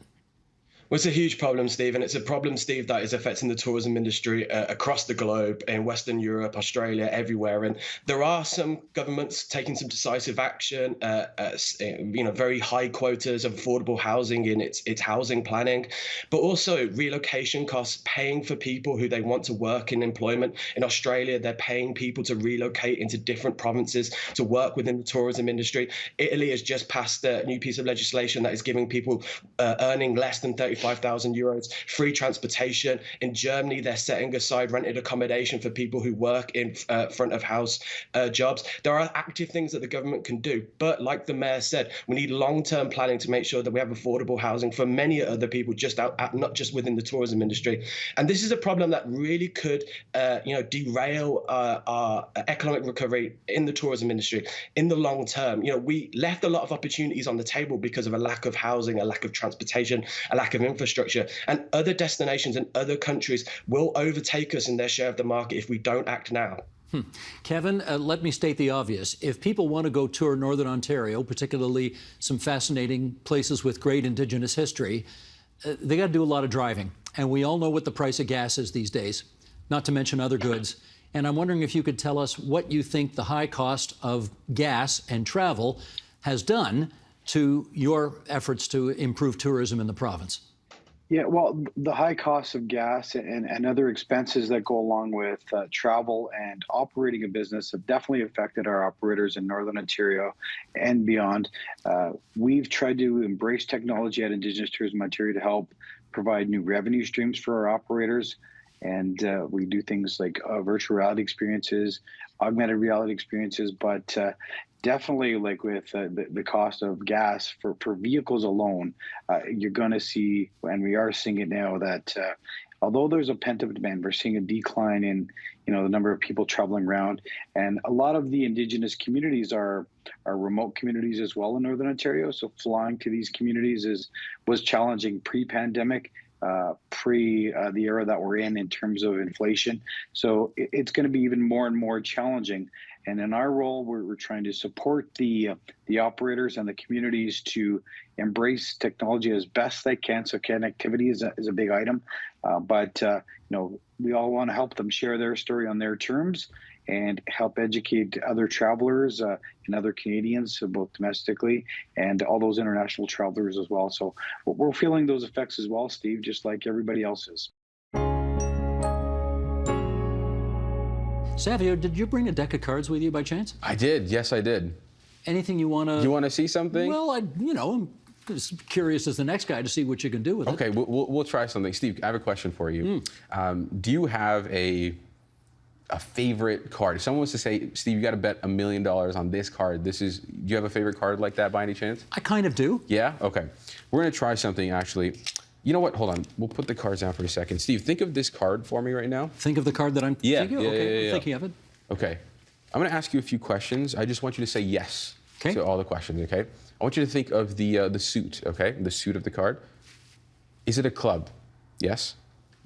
Well, it's a huge problem, Steve, and it's a problem, Steve, that is affecting the tourism industry across the globe, in Western Europe, Australia, everywhere. And there are some governments taking some decisive action, very high quotas of affordable housing in its housing planning, but also relocation costs, paying for people who they want to work in employment. In Australia, they're paying people to relocate into different provinces to work within the tourism industry. Italy has just passed a new piece of legislation that is giving people earning less than 35,000 euros free transportation. In Germany, they're setting aside rented accommodation for people who work in front of house jobs. There are active things that the government can do, but like the mayor said, we need long-term planning to make sure that we have affordable housing for many other people, not just within the tourism industry. And this is a problem that really could derail our economic recovery in the tourism industry in the long term. We left a lot of opportunities on the table because of a lack of housing, a lack of transportation, a lack of infrastructure, and other destinations and other countries will overtake us in their share of the market if we don't act now. Kevin, let me state the obvious. If people want to go tour Northern Ontario, particularly some fascinating places with great Indigenous history, they got to do a lot of driving. And we all know what the price of gas is these days, not to mention other goods. And I'm wondering if you could tell us what you think the high cost of gas and travel has done to your efforts to improve tourism in the province. Yeah, well, the high cost of gas and other expenses that go along with travel and operating a business have definitely affected our operators in Northern Ontario and beyond. We've tried to embrace technology at Indigenous Tourism Ontario to help provide new revenue streams for our operators. And we do things like virtual reality experiences, augmented reality experiences, but definitely, like with the cost of gas for vehicles alone, you're going to see, and we are seeing it now, that although there's a pent-up demand, we're seeing a decline in the number of people traveling around. And a lot of the Indigenous communities are remote communities as well in Northern Ontario. So flying to these communities was challenging pre-pandemic. Pre the era that we're in terms of inflation. So it's going to be even more and more challenging. And in our role, we're trying to support the operators and the communities to embrace technology as best they can. So connectivity is a big item, but we all want to help them share their story on their terms and help educate other travelers and other Canadians, both domestically and all those international travelers as well. So we're feeling those effects as well, Steve, just like everybody else is. Savio, did you bring a deck of cards with you by chance? I did. Yes, I did. Anything you want to... You want to see something? Well, I'm just curious as the next guy to see what you can do with it. Okay, we'll try something. Steve, I have a question for you. Do you have a favorite card? If someone was to say, Steve, you got to bet $1 million on this card, do you have a favorite card like that by any chance? I kind of do. Yeah? Okay. We're going to try something, actually. You know what? Hold on. We'll put the cards down for a second. Steve, think of this card for me right now. Think of the card that I'm thinking of? Yeah. I'm thinking of it. Okay. I'm going to ask you a few questions. I just want you to say yes to all the questions, okay? I want you to think of the suit, okay? The suit of the card. Is it a club? Yes.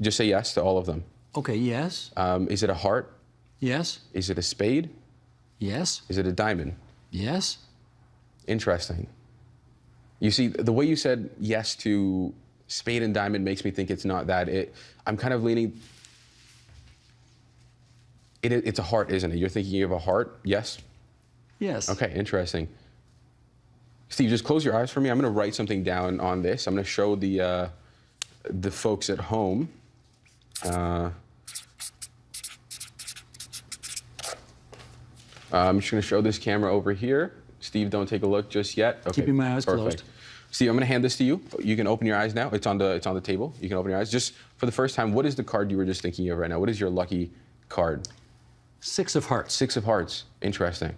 Just say yes to all of them. Okay, yes. Is it a heart? Yes. Is it a spade? Yes. Is it a diamond? Yes. Interesting. You see, the way you said yes to spade and diamond makes me think it's not that. I'm kind of leaning... It's a heart, isn't it? You're thinking of a heart? Yes? Yes. Okay, interesting. Steve, just close your eyes for me. I'm going to write something down on this. I'm going to show the folks at home. I'm just going to show this camera over here. Steve, don't take a look just yet. Okay, keeping my eyes closed. Steve, I'm going to hand this to you. You can open your eyes now. It's on the table. You can open your eyes. Just for the first time, what is the card you were just thinking of right now? What is your lucky card? 6 of hearts. 6 of hearts. Interesting.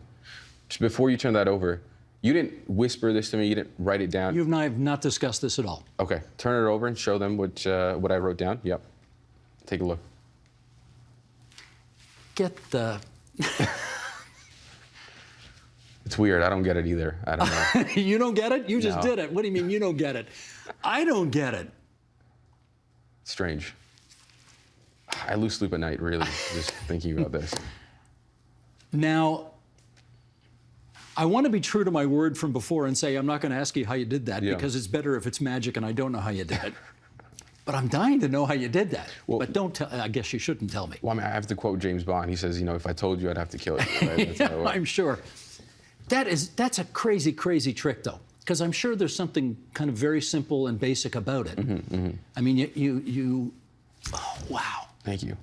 Just before you turn that over, you didn't whisper this to me. You didn't write it down. You and I have not discussed this at all. Okay. Turn it over and show them what I wrote down. Yep. Take a look. Get the... It's weird. I don't get it either. I don't know. You don't get it? You just did it. What do you mean you don't get it? I don't get it. Strange. I lose sleep at night, really, just thinking about this. Now, I want to be true to my word from before and say I'm not going to ask you how you did that because it's better if it's magic and I don't know how you did it. But I'm dying to know how you did that. Well, but don't tell. I guess you shouldn't tell me. Well, I mean, I have to quote James Bond. He says, if I told you, I'd have to kill you. Right? Yeah, I'm sure. That's a crazy, crazy trick, though, because I'm sure there's something kind of very simple and basic about it. I mean, you. Oh, wow. Thank you.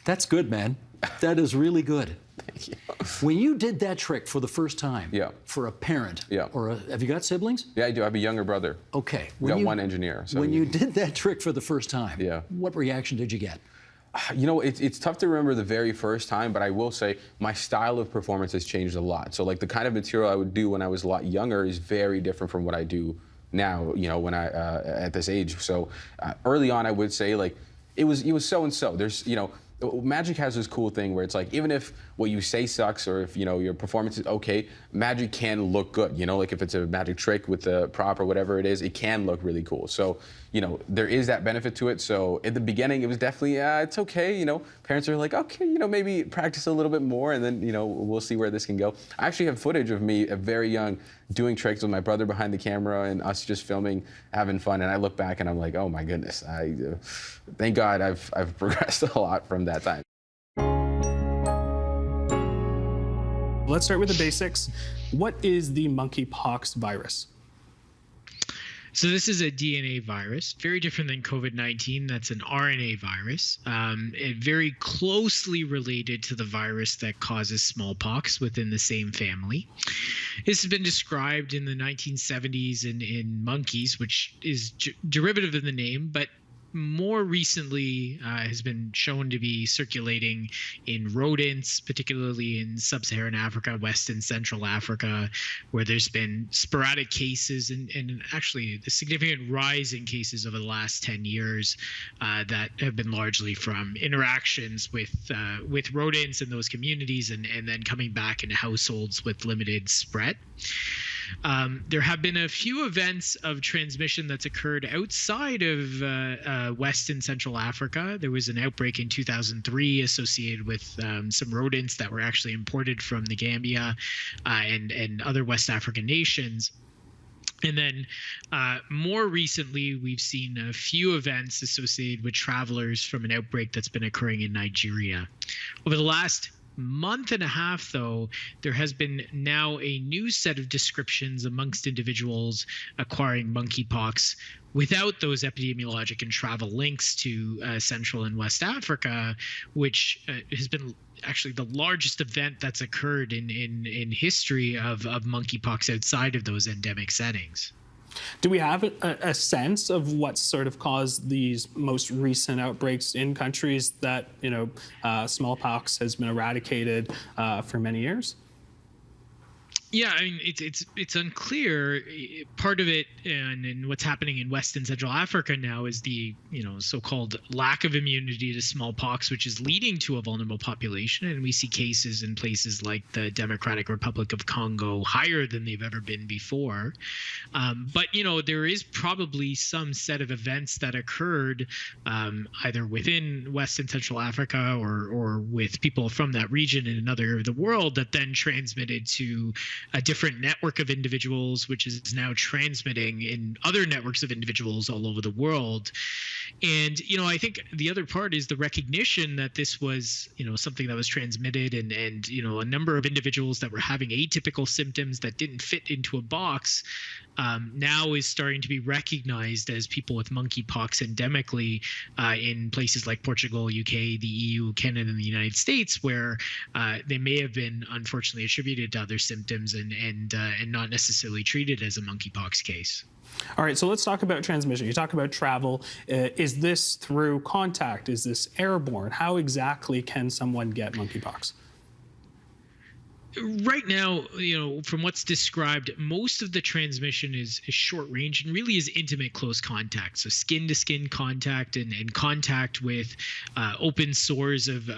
That's good, man. That is really good. Thank you. When you did that trick for the first time, for a parent, or have you got siblings? Yeah, I do. I have a younger brother. Okay. We got one engineer. So when you did that trick for the first time, what reaction did you get? It's tough to remember the very first time, but I will say my style of performance has changed a lot. So, like, the kind of material I would do when I was a lot younger is very different from what I do now, when I at this age. So, early on, I would say, like, it was so and so. There's, Magic has this cool thing where it's like, even if what you say sucks or if, your performance is okay, Magic can look good, like if it's a magic trick with the prop or whatever it is, it can look really cool. So, there is that benefit to it. So at the beginning, it was definitely, it's okay, parents are like, okay, maybe practice a little bit more and then, we'll see where this can go. I actually have footage of me very young doing tricks with my brother behind the camera and us just filming, having fun. And I look back and I'm like, oh my goodness, thank God I've progressed a lot from that time. Let's start with the basics. What is the monkeypox virus? So this is a DNA virus, very different than COVID-19. That's an RNA virus. Very closely related to the virus that causes smallpox within the same family. This has been described in the 1970s in monkeys, which is derivative of the name, but more recently has been shown to be circulating in rodents, particularly in sub-Saharan Africa, West and Central Africa, where there's been sporadic cases and actually a significant rise in cases over the last 10 years that have been largely from interactions with rodents in those communities and then coming back into households with limited spread. There have been a few events of transmission that's occurred outside of West and Central Africa. There was an outbreak in 2003 associated with some rodents that were actually imported from the Gambia and other West African nations. And then more recently, we've seen a few events associated with travelers from an outbreak that's been occurring in Nigeria. Over the last month and a half, though, there has been now a new set of descriptions amongst individuals acquiring monkeypox without those epidemiologic and travel links to Central and West Africa, which has been actually the largest event that's occurred in history of monkeypox outside of those endemic settings. Do we have a sense of what sort of caused these most recent outbreaks in countries that, smallpox has been eradicated for many years? Yeah, I mean, it's unclear. Part of it, and what's happening in West and Central Africa now, is the so-called lack of immunity to smallpox, which is leading to a vulnerable population. And we see cases in places like the Democratic Republic of Congo higher than they've ever been before. But there is probably some set of events that occurred either within West and Central Africa or with people from that region in another area of the world that then transmitted to a different network of individuals, which is now transmitting in other networks of individuals all over the world. And, I think the other part is the recognition that this was, something that was transmitted and a number of individuals that were having atypical symptoms that didn't fit into a box now is starting to be recognized as people with monkeypox endemically in places like Portugal, UK, the EU, Canada, and the United States, where they may have been unfortunately attributed to other symptoms and not necessarily treated as a monkeypox case. All right, so let's talk about transmission. You talk about travel. Is this through contact? Is this airborne? How exactly can someone get monkeypox? Right now, from what's described, most of the transmission is short range and really is intimate close contact. So skin to skin contact and contact with open sores of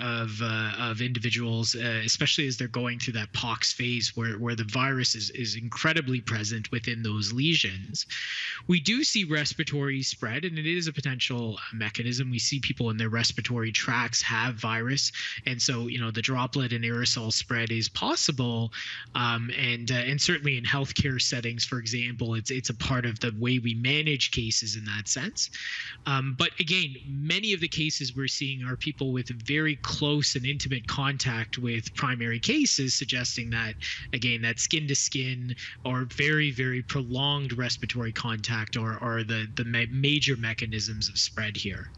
individuals, especially as they're going through that pox phase where the virus is incredibly present within those lesions. We do see respiratory spread, and it is a potential mechanism. We see people in their respiratory tracts have virus, and so the droplet and aerosol spread is possible. And certainly in healthcare settings, for example, it's a part of the way we manage cases in that sense. But again, many of the cases we're seeing are people with very close and intimate contact with primary cases, suggesting that, again, that skin to skin or very, very prolonged respiratory contact are the major mechanisms of spread here.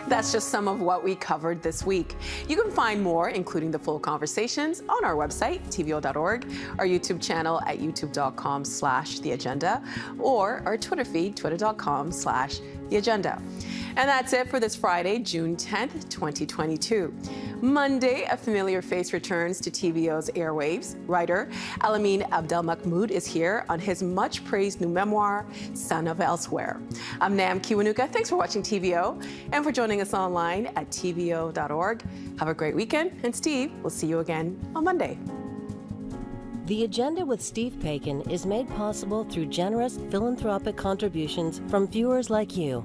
That's just some of what we covered this week. You can find more, including the full conversations, on our website, tvo.org, our YouTube channel at youtube.com/theagenda, or our Twitter feed, twitter.com/theagenda. And that's it for this Friday, June 10th, 2022. Monday, a familiar face returns to TVO's airwaves. Writer Alamin Abdelmahmoud is here on his much-praised new memoir, Son of Elsewhere. I'm Nam Kiwanuka. Thanks for watching TVO and for joining us online at tvo.org. Have a great weekend, and Steve, we'll see you again on Monday. The Agenda with Steve Paikin is made possible through generous philanthropic contributions from viewers like you.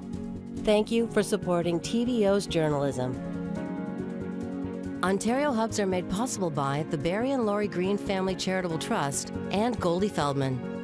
Thank you for supporting TVO's journalism. Ontario Hubs are made possible by the Barry and Laurie Green Family Charitable Trust and Goldie Feldman.